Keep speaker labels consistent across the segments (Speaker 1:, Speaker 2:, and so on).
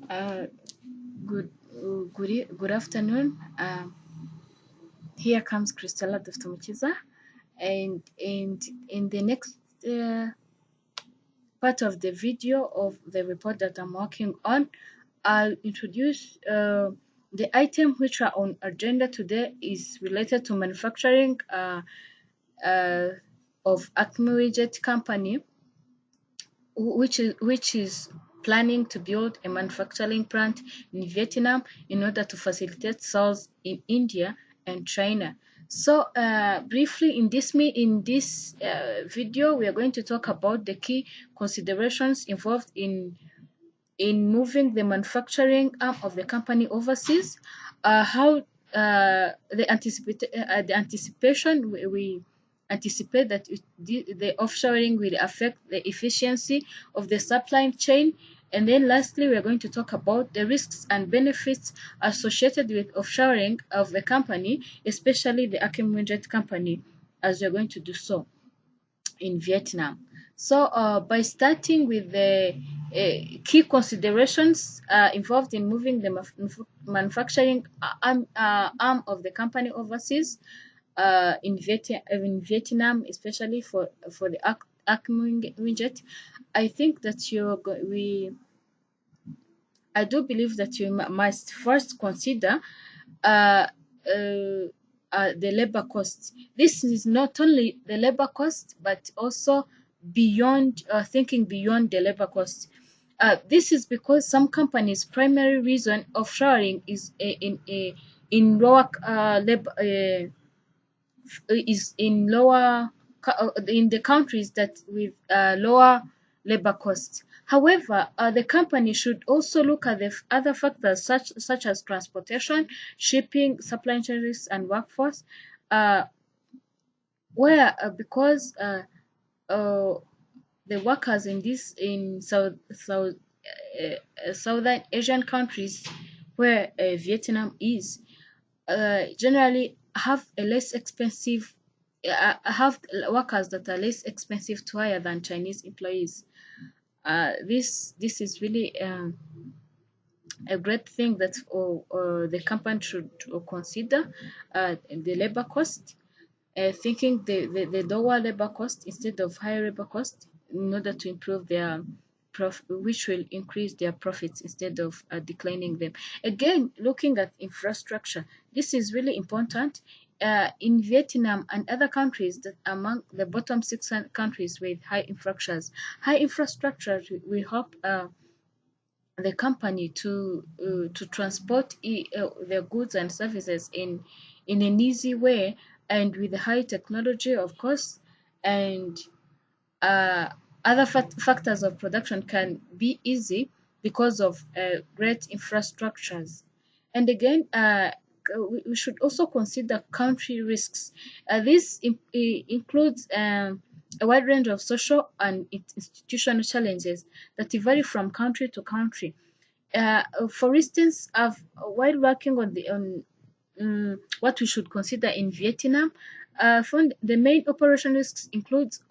Speaker 1: Uh, good afternoon. Here comes Christella Doftomukiza, and in the next part of the video of the report that I'm working on, I'll introduce the item which are on agenda today is related to manufacturing uh, of Acme Widget company, which is planning to build a manufacturing plant in Vietnam in order to facilitate sales in India and China. So briefly in this video, we are going to talk about the key considerations involved in moving the manufacturing arm of the company overseas, how the anticipation we anticipate that the offshoring will affect the efficiency of the supply chain. And then lastly, we are going to talk about the risks and benefits associated with offshoring of the company, especially the Acme Widget company, as we are going to do so in Vietnam. So, by starting with the key considerations involved in moving the manufacturing arm of the company overseas in Vietnam, especially for the Acme Widget, I think that I do believe that you must first consider uh, uh, the labor cost. This is not only the labor cost, but also beyond thinking beyond the labor cost. This is because some companies' primary reason of sharing is in lower labor is in lower in the countries that with lower labor costs. However, the company should also look at the other factors such as transportation, shipping, supply chains, and workforce, uh, where because uh, the workers in Southern Asian countries, where Vietnam is, generally have a less expensive have workers that are less expensive to hire than Chinese employees. This is really a great thing that the company should consider the labor cost, thinking the lower labor cost instead of higher labor cost in order to improve their which will increase their profits instead of declining them. Again, looking at infrastructure, this is really important. In Vietnam and other countries that among the bottom six countries with high infrastructures, will help the company to transport their goods and services in an easy way and with high technology, of course, and uh, other factors of production can be easy because of great infrastructures. And again, we should also consider country risks. This includes a wide range of social and institutional challenges that vary from country to country. For instance, while working on what we should consider in Vietnam, found the main operation risks includes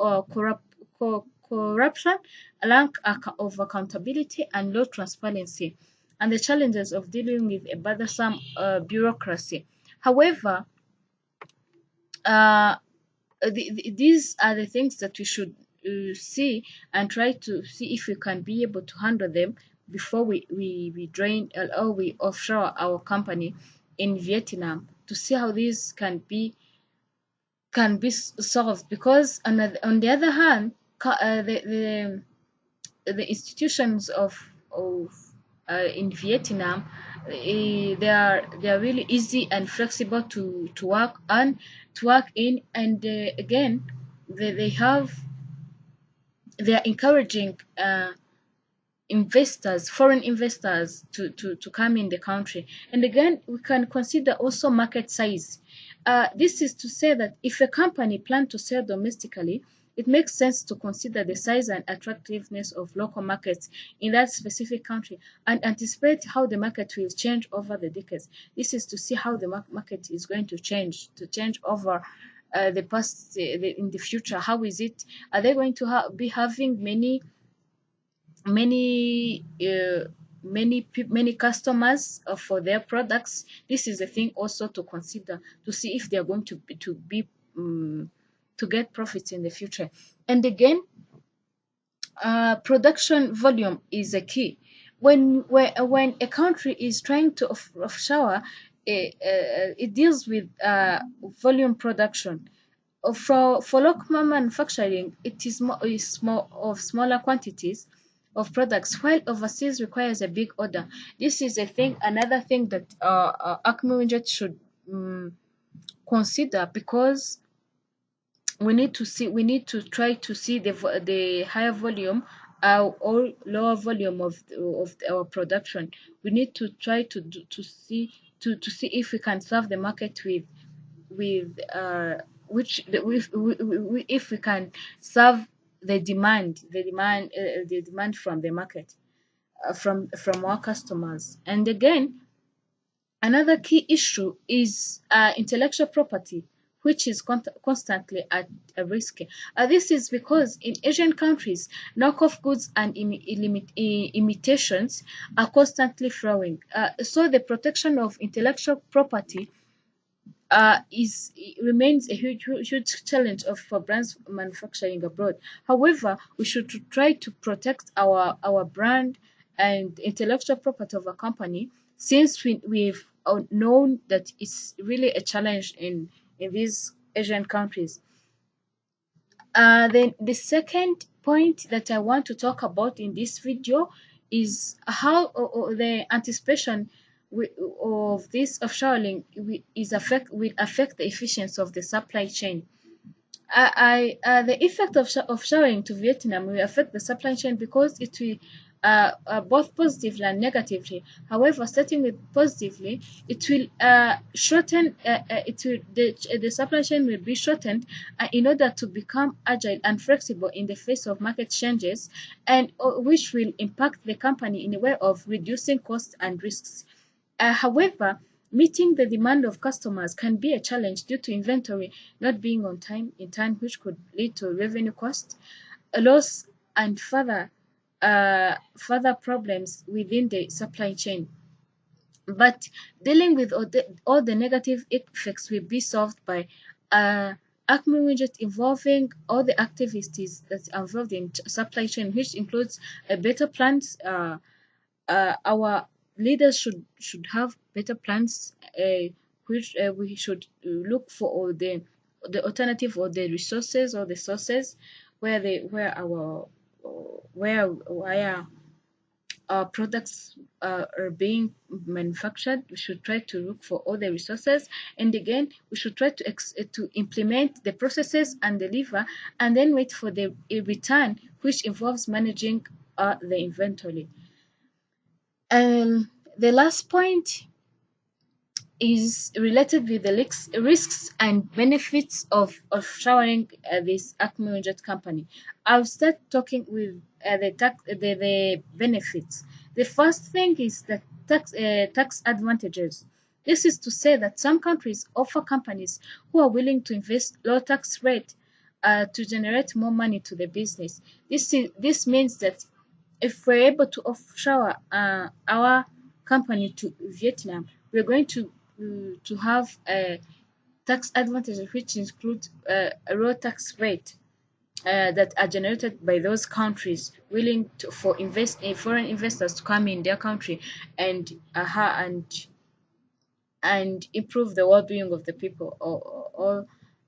Speaker 1: corruption, of accountability, and low transparency, and the challenges of dealing with a burdensome bureaucracy. However, uh, these are the things that we should see and try to see if we can be able to handle them before we drain or we offshore our company in Vietnam, to see how these can be solved. Because on the other hand, the institutions of in Vietnam, they are really easy and flexible to work in, and again, they are encouraging foreign investors to come in the country. And again, we can consider also market size. This is to say that if a company plans to sell domestically, it makes sense to consider the size and attractiveness of local markets in that specific country and anticipate how the market will change over the decades. This is to see how the market is going to change over the past, in the future. How is it? Are they going to be having many many customers for their products. This is a thing also to consider to see if they are going to get profits in the future. And again, production volume is a key. When a country is trying to offshore, it deals with volume production. For local manufacturing, is more of smaller quantities of products, while overseas requires a big order. This is another thing that Acme Widget should consider, because we need to try to see the higher volume or lower volume of our production. We need to try to see if we can serve the market with if we can serve the demand from the market, from our customers. And again, another key issue is intellectual property, which is constantly at a risk. This is because in Asian countries, knockoff goods and imitations are constantly flowing. So the protection of intellectual property remains a huge challenge for brands manufacturing abroad. However, we should try to protect our brand and intellectual property of a company, since we've known that it's really a challenge in these Asian countries. Then the second point that I want to talk about in this video is how the anticipation of this offshoring will affect the efficiency of the supply chain. The effect of offshoring to Vietnam will affect the supply chain, because it will both positively and negatively. However, starting with positively, it will shorten. The supply chain will be shortened in order to become agile and flexible in the face of market changes, and which will impact the company in a way of reducing costs and risks. However, meeting the demand of customers can be a challenge due to inventory not being in time, which could lead to revenue cost, a loss, and further problems within the supply chain. But dealing with all the negative effects will be solved by Acme Widget involving all the activities that are involved in supply chain, which includes better plans. Our leaders should have better plans, which we should look for all the alternative, or the resources, or the sources where our products are being manufactured. We should try to look for all the resources, and again, we should try to implement the processes and deliver, and then wait for the return, which involves managing the inventory. And the last point is related with the risks and benefits of offshoring this Acme Widget company. I'll start talking with the benefits. The first thing is the tax advantages. This is to say that some countries offer companies who are willing to invest low tax rate to generate more money to the business. This means that if we're able to offshore our company to Vietnam, we're going to have a tax advantage, which includes a low tax rate that are generated by those countries willing for foreign investors to come in their country and improve the well-being of the people, or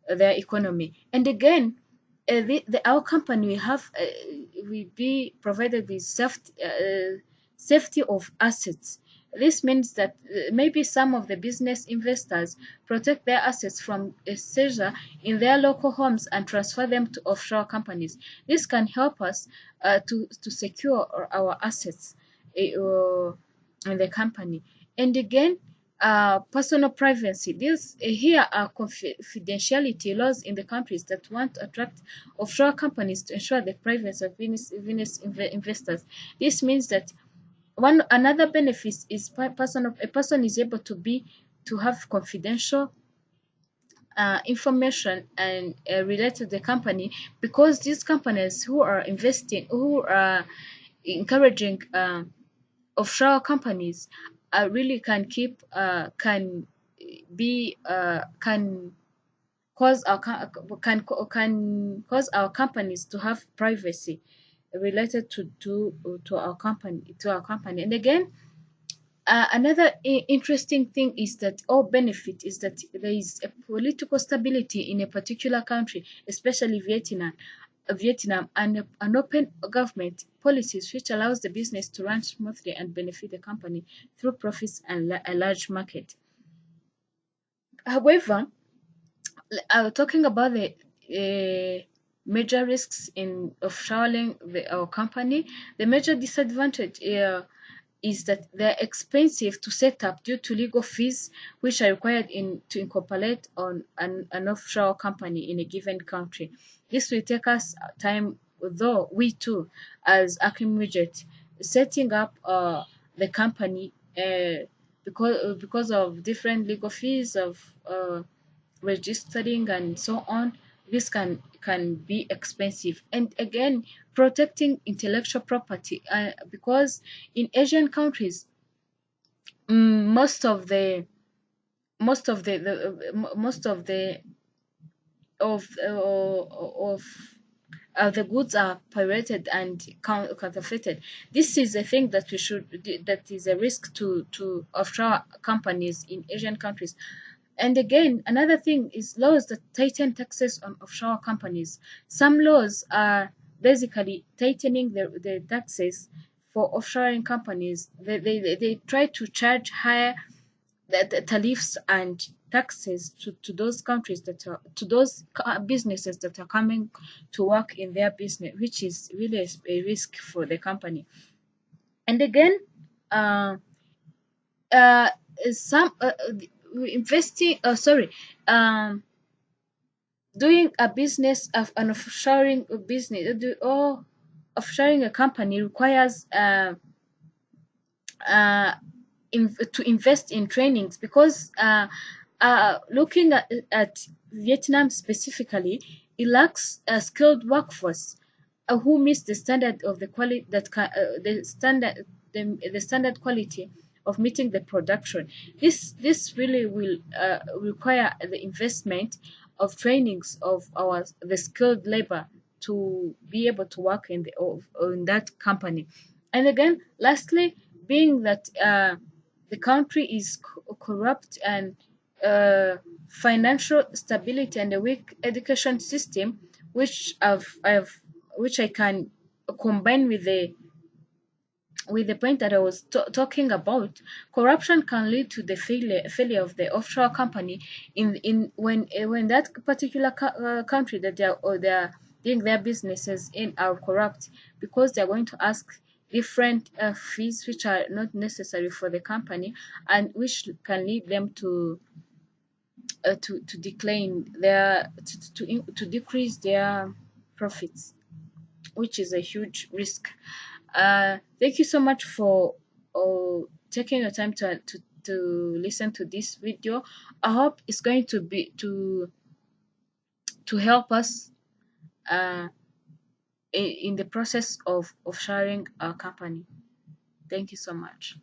Speaker 1: their economy. And again, our company will be provided with safety of assets. This means that maybe some of the business investors protect their assets from seizure in their local homes and transfer them to offshore companies. This can help us to secure our assets in the company. And again, personal privacy. Here are confidentiality laws in the countries that want to attract offshore companies to ensure the privacy of business investors. This means that another benefit is a person is able to have confidential information and related to the company, because these companies who are encouraging offshore companies really can keep can cause our can cause our companies to have privacy related to our company. And again, another interesting thing is that, or benefit, is that there is a political stability in a particular country, especially Vietnam, and an open government policies which allows the business to run smoothly and benefit the company through profits and a large market. However, talking about the major risks in offshoring our company, the major disadvantage is that they're expensive to set up due to legal fees which are required to incorporate on an offshore company in a given country. This will take us time, though we too, as Acme Widget, setting up the company because of different legal fees of registering and so on. This can be expensive. And again, protecting intellectual property, because in Asian countries, most of the most of most of the goods are pirated and counterfeited. This is a thing that that is a risk to offshore companies in Asian countries. And again, another thing is laws that tighten taxes on offshore companies. Some laws are basically tightening the taxes for offshoring companies. They try to charge higher the tariffs and taxes to those countries that are to those businesses that are coming to work in their business, which is really a risk for the company. And again, uh, uh, some investing sorry doing a business of an offshoring business or offshoring a company requires uh, to invest in trainings, because looking at Vietnam specifically, it lacks a skilled workforce who meets the standard of the quality the standard quality of meeting the production. This really will require the investment of trainings of our the skilled labor to be able to work in that company. And again, lastly, being that the country is corrupt and financial stability and a weak education system, which I can combine with the point that I was talking about. Corruption can lead to the failure of the offshore company in when that particular country that they are doing their businesses in are corrupt, because they are going to ask different fees which are not necessary for the company, and which can lead them to decline their to decrease their profits, which is a huge risk. Thank you so much for taking your time to listen to this video. I hope it's going to be to help us uh, in the process of sharing our company. Thank you so much.